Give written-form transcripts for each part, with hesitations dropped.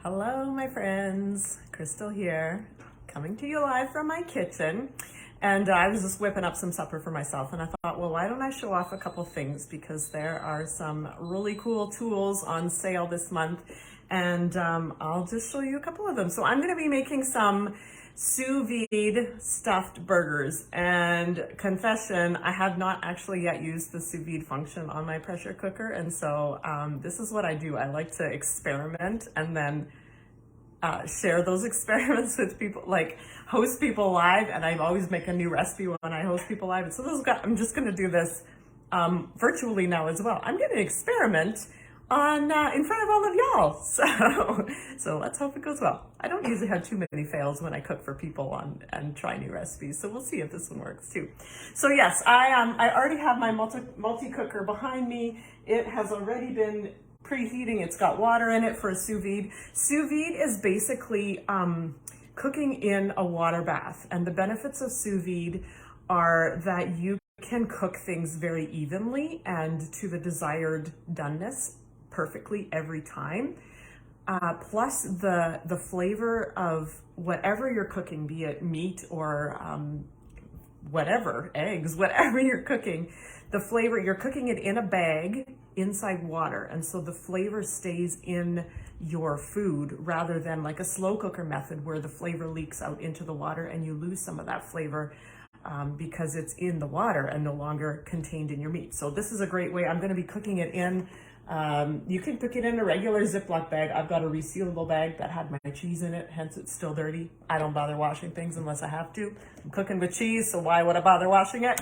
Hello, my friends. Crystal here, coming to you live from my kitchen. And I was just whipping up some supper for myself, and I thought, well, why don't I show off a couple things, because there are some really cool tools on sale this month, and I'll just show you a couple of them. So I'm going to be making some sous vide stuffed burgers, and confession, I have not actually yet used the sous vide function on my pressure cooker, and so this is what I do. I like to experiment and then share those experiments with people, like host people live, and I always make a new recipe when I host people live. And so I'm just going to do this virtually now as well. I'm going to experiment on in front of all of y'all. So let's hope it goes well. I don't usually have too many fails when I cook for people and try new recipes, so we'll see if this one works too. So yes, I already have my multi cooker behind me. It has already been preheating. It's got water in it for a sous vide. Sous vide is basically cooking in a water bath, and the benefits of sous vide are that you can cook things very evenly and to the desired doneness perfectly every time. Plus the flavor of whatever you're cooking, be it meat or whatever, eggs, whatever you're cooking, the flavor, you're cooking it in a bag inside water, and so the flavor stays in your food rather than like a slow cooker method where the flavor leaks out into the water and you lose some of that flavor because it's in the water and no longer contained in your meat. So this is a great way. I'm going to be cooking it in, you can cook it in a regular Ziploc bag. I've got a resealable bag that had my cheese in it, hence it's still dirty. I don't bother washing things unless I have to. I'm cooking with cheese, so why would I bother washing it?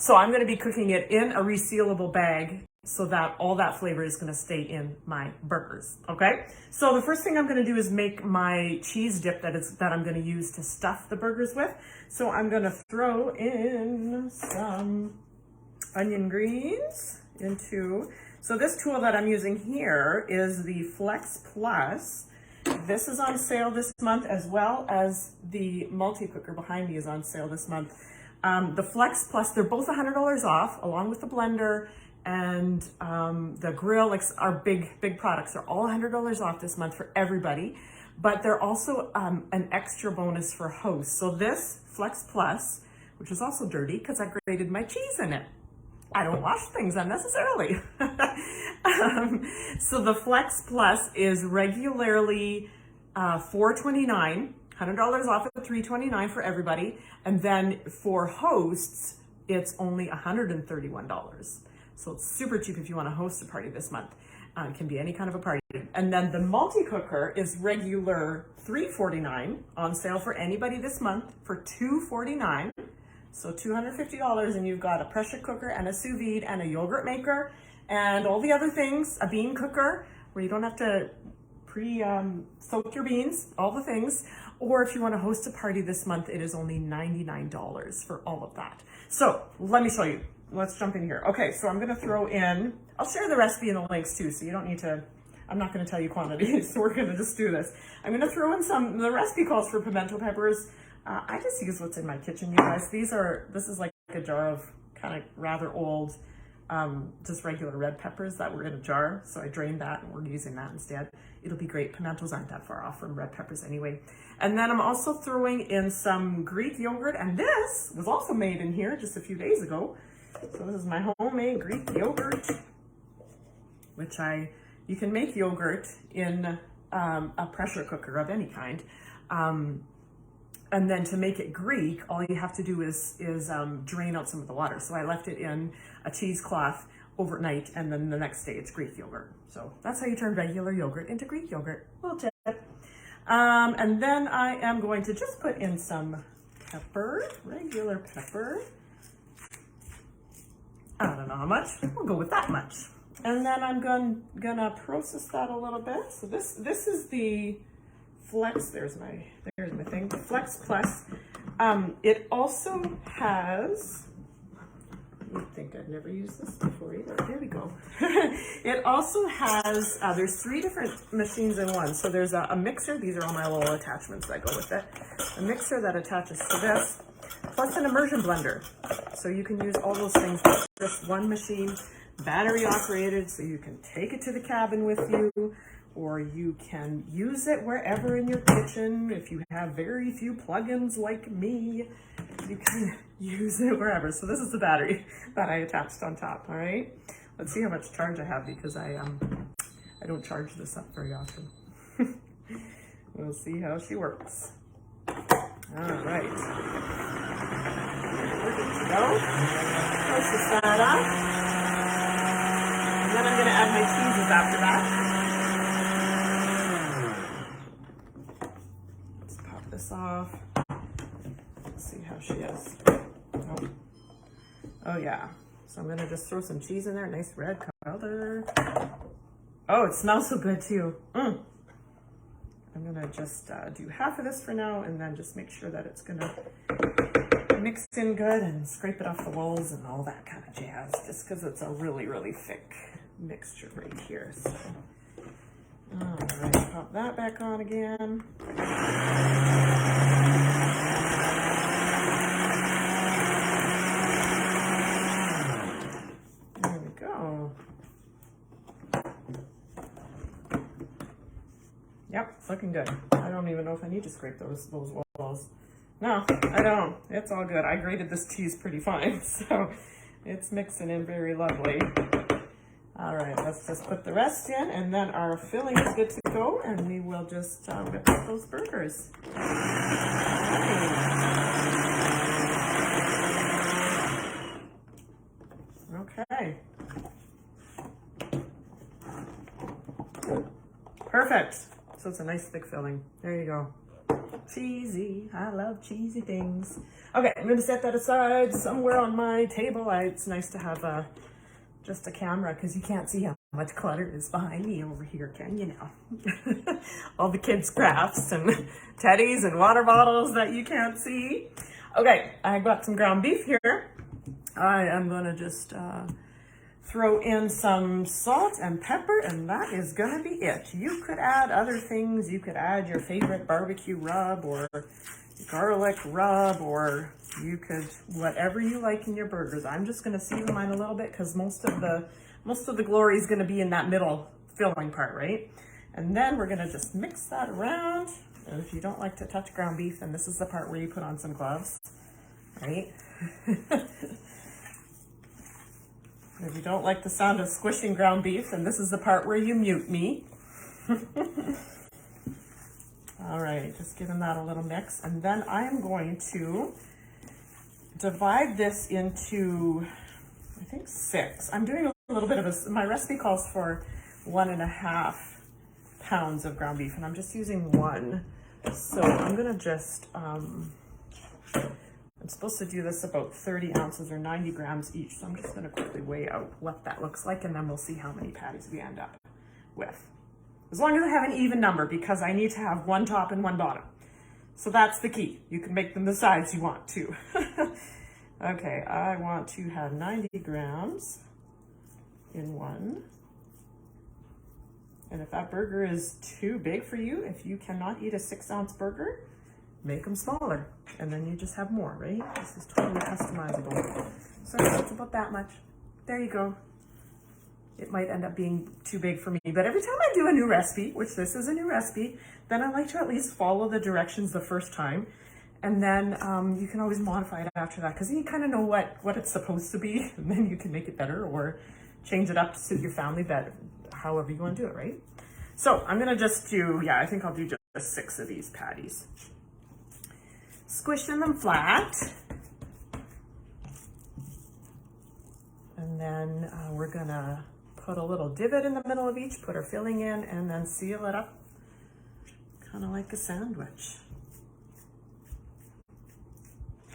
So I'm going to be cooking it in a resealable bag so that all that flavor is going to stay in my burgers. Okay. So the first thing I'm going to do is make my cheese dip that I'm going to use to stuff the burgers with. So I'm going to throw in some onion greens into, so this tool that I'm using here is the Flex Plus. This is on sale this month, as well as the multi-cooker behind me is on sale this month. The Flex Plus, they're both $100 off, along with the blender and the grill. Like our big products are all $100 off this month for everybody, but they're also an extra bonus for hosts. So this Flex Plus, which is also dirty because I grated my cheese in it. I don't wash things unnecessarily. So the Flex Plus is regularly $429. $100 off at $329 for everybody, and then for hosts it's only $131. So it's super cheap if you want to host a party this month. It can be any kind of a party. And then the multi-cooker is regular $349, on sale for anybody this month for $249. So $250, and you've got a pressure cooker and a sous vide and a yogurt maker and all the other things, a bean cooker where you don't have to soak your beans, all the things. Or if you want to host a party this month, it is only $99 for all of that. So let me show you. Let's jump in here. Okay, so I'm going to throw in, I'll share the recipe in the links too, so you don't need to, I'm not going to tell you quantities, so we're going to just do this. I'm going to throw in the recipe calls for pimento peppers. I just use what's in my kitchen, you guys. This is like a jar of kind of rather old, just regular red peppers that were in a jar. So I drained that and we're using that instead. It'll be great. Pimentos aren't that far off from red peppers anyway. And then I'm also throwing in some Greek yogurt, and this was also made in here just a few days ago. So this is my homemade Greek yogurt, which you can make yogurt in a pressure cooker of any kind. And then to make it Greek, all you have to do is drain out some of the water. So I left it in a cheesecloth overnight, and then the next day it's Greek yogurt. So that's how you turn regular yogurt into Greek yogurt. Little tip. And then I am going to just put in some pepper, regular pepper. I don't know how much. We'll go with that much. And then I'm gonna process that a little bit. So this is the Flex. There's my thing. The Flex Plus. It also has. You'd think I've never used this before either. There we go. It also has, there's 3 different machines in one. So there's a mixer. These are all my little attachments that go with it. A mixer that attaches to this, plus an immersion blender. So you can use all those things with just one machine. battery operated, so you can take it to the cabin with you, or you can use it wherever in your kitchen. If you have very few plugins like me, you can use it wherever. So this is the battery that I attached on top. All right, let's see how much charge I have, because I don't charge this up very often. We'll see how she works. All right, we're good to go. Let's just start off, and then I'm going to add my cheeses after that. Let's pop this off. Let's see how she is. Oh yeah. So I'm going to just throw some cheese in there. Nice red color. Oh, it smells so good too. I'm gonna just do half of this for now, and then just make sure that it's gonna mix in good and scrape it off the walls and all that kind of jazz, just because it's a really, really thick mixture right here. So, all right, pop that back on again. There we go. Yep, looking good. I don't even know if I need to scrape those walls. No, I don't. It's all good. I grated this cheese pretty fine, so it's mixing in very lovely. All right, let's just put the rest in, and then our filling is good to go, and we will just whip up those burgers. Okay. Perfect. So it's a nice thick filling. There you go. Cheesy. I love cheesy things. Okay, I'm going to set that aside somewhere on my table. It's nice to have just a camera, because you can't see how much clutter is behind me over here, can you now? All the kids' crafts and teddies and water bottles that you can't see. Okay, I got some ground beef here. I am going to just throw in some salt and pepper, and that is gonna be it. You could add other things. You could add your favorite barbecue rub or garlic rub, or you could, whatever you like in your burgers. I'm just gonna season mine a little bit, because most of the glory is gonna be in that middle filling part, right? And then we're gonna just mix that around. And if you don't like to touch ground beef, then this is the part where you put on some gloves, right? If you don't like the sound of squishing ground beef, then this is the part where you mute me. All right, just giving that a little mix. And then I am going to divide this into, I think, 6. I'm doing a little bit of my recipe calls for 1.5 pounds of ground beef, and I'm just using 1. So I'm gonna just, I'm supposed to do this about 30 ounces or 90 grams each. So I'm just gonna quickly weigh out what that looks like, and then we'll see how many patties we end up with. As long as I have an even number, because I need to have 1 top and 1 bottom. So that's the key. You can make them the size you want to. Okay, I want to have 90 grams in 1. And if that burger is too big for you, if you cannot eat a 6-ounce burger, make them smaller, and then you just have more, right? This is totally customizable. So it's about that much. There you go. It might end up being too big for me, but every time I do a new recipe, which this is a new recipe, then I like to at least follow the directions the first time, and then you can always modify it after that, because you kind of know what it's supposed to be, and then you can make it better or change it up to suit your family better, however you want to do it, right? So I'm gonna just do, I think I'll do just 6 of these patties. Squishing them flat. And then we're gonna put a little divot in the middle of each, put our filling in, and then seal it up, kind of like a sandwich.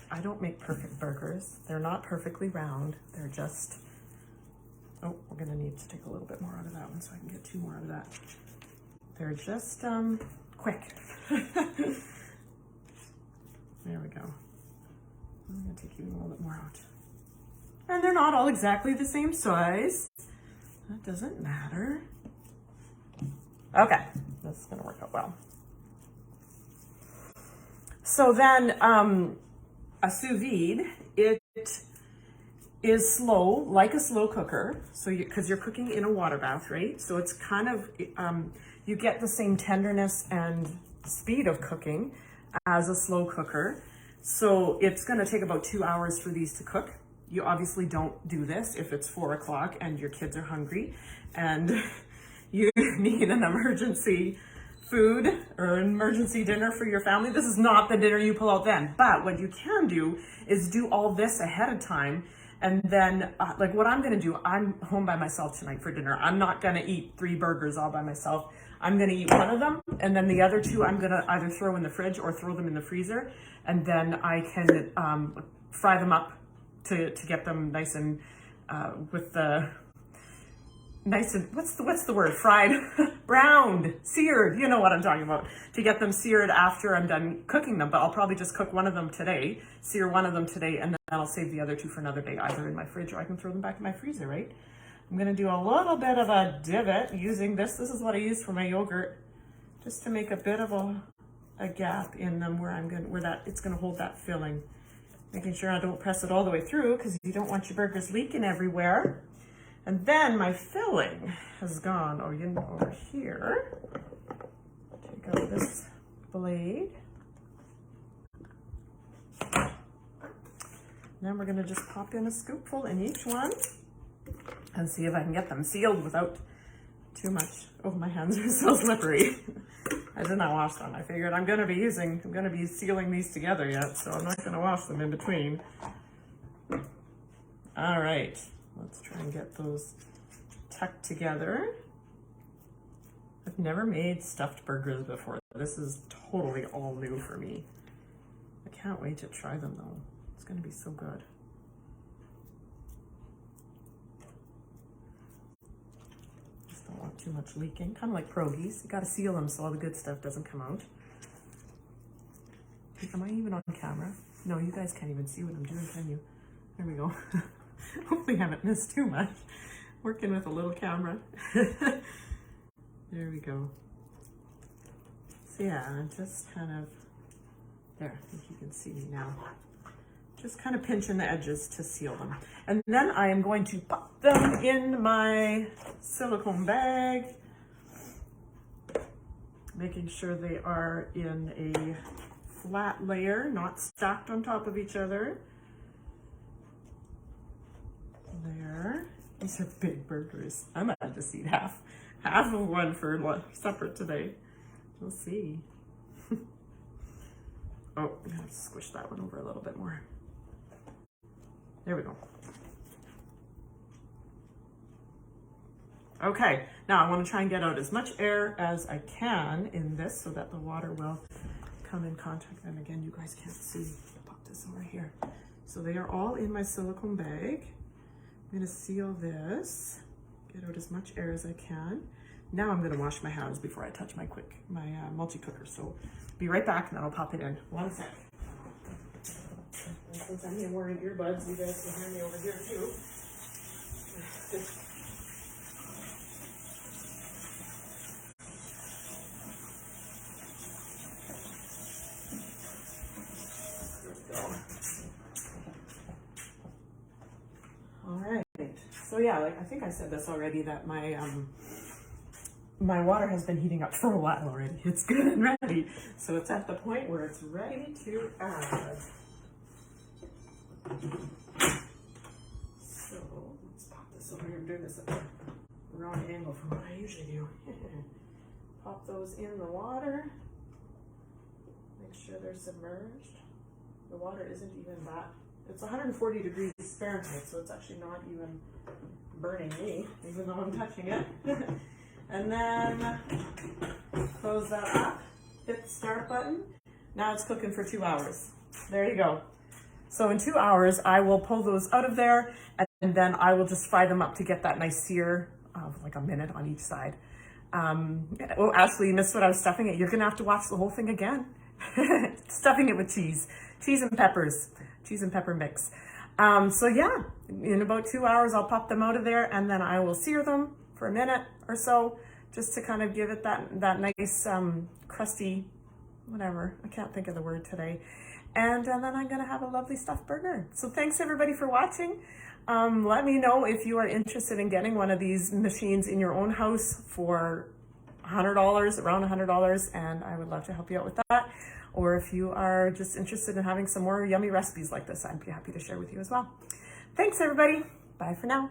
I don't make perfect burgers. They're not perfectly round. They're just, oh, we're gonna need to take a little bit more out of that one so I can get 2 more out of that. They're just quick. There we go. I'm gonna take even a little bit more out. And they're not all exactly the same size. That doesn't matter. Okay, this is gonna work out well. So then, a sous vide, is slow, like a slow cooker. So because you're cooking in a water bath, right? So it's kind of, you get the same tenderness and speed of cooking as a slow cooker. So it's gonna take about 2 hours for these to cook. You obviously don't do this if it's 4 o'clock and your kids are hungry and you need an emergency food or an emergency dinner for your family. This is not the dinner you pull out then. But what you can do is do all this ahead of time. And then like what I'm gonna do, I'm home by myself tonight for dinner. I'm not gonna eat 3 burgers all by myself. I'm gonna eat one of them, and then the other 2 I'm gonna either throw in the fridge or throw them in the freezer. And then I can fry them up to get them nice and with the nice and what's the word, fried, browned, seared, you know what I'm talking about, to get them seared after I'm done cooking them. But I'll probably just cook one of them today, sear one of them today, and then I'll save the other 2 for another day, either in my fridge or I can throw them back in my freezer, right? I'm gonna do a little bit of a divot using this. This is what I use for my yogurt, just to make a bit of a gap in them where it's gonna hold that filling. Making sure I don't press it all the way through because you don't want your burgers leaking everywhere. And then my filling has gone over here. Take out this blade. Then we're gonna just pop in a scoopful in each one and see if I can get them sealed without too much. Oh, my hands are so slippery. I did not wash them. I figured I'm gonna be sealing these together yet, so I'm not gonna wash them in between. All right, let's try and get those tucked together. I've never made stuffed burgers before. This is totally all new for me. I can't wait to try them though. It's gonna be so good. Just don't want too much leaking. Kind of like pierogies. You gotta seal them so all the good stuff doesn't come out. Am I even on camera? No, you guys can't even see what I'm doing, can you? There we go. Hopefully I haven't missed too much. Working with a little camera. There we go. So yeah, just kind of, there, I think you can see me now. Just kind of pinching the edges to seal them. And then I am going to pop them in my silicone bag, making sure they are in a flat layer, not stacked on top of each other. There. These are big burgers. I might just eat half of one for supper today. We'll see. Oh, I'm gonna have to squish that one over a little bit more. There we go. Okay, now I want to try and get out as much air as I can in this so that the water will come in contact. And again, you guys can't see. I'll pop this over here. So they are all in my silicone bag. I'm gonna seal this, get out as much air as I can. Now I'm gonna wash my hands before I touch my multi-cooker. So be right back and then I'll pop it in. One sec. And since I'm here wearing earbuds, you guys can hear me over here too. So yeah, like I think I said this already, that my my water has been heating up for a while already. It's good and ready. So it's at the point where it's ready to add. So let's pop this over here. I'm doing this at the wrong angle from what I usually do. Pop those in the water. Make sure they're submerged. The water isn't even that. It's 140 degrees Fahrenheit, so it's actually not even burning me, even though I'm touching it. And then close that up, hit the start button. Now it's cooking for 2 hours. There you go. So in 2 hours, I will pull those out of there, and then I will just fry them up to get that nice sear of like a minute on each side. Oh, Ashley, you missed what I was stuffing it. You're gonna have to watch the whole thing again. Stuffing it with cheese and peppers. Cheese and pepper mix. So yeah, in about 2 hours, I'll pop them out of there and then I will sear them for a minute or so, just to kind of give it that nice crusty, whatever, I can't think of the word today. And then I'm gonna have a lovely stuffed burger. So thanks everybody for watching. Let me know if you are interested in getting one of these machines in your own house for $100, around $100, and I would love to help you out with that. Or if you are just interested in having some more yummy recipes like this, I'd be happy to share with you as well. Thanks, everybody. Bye for now.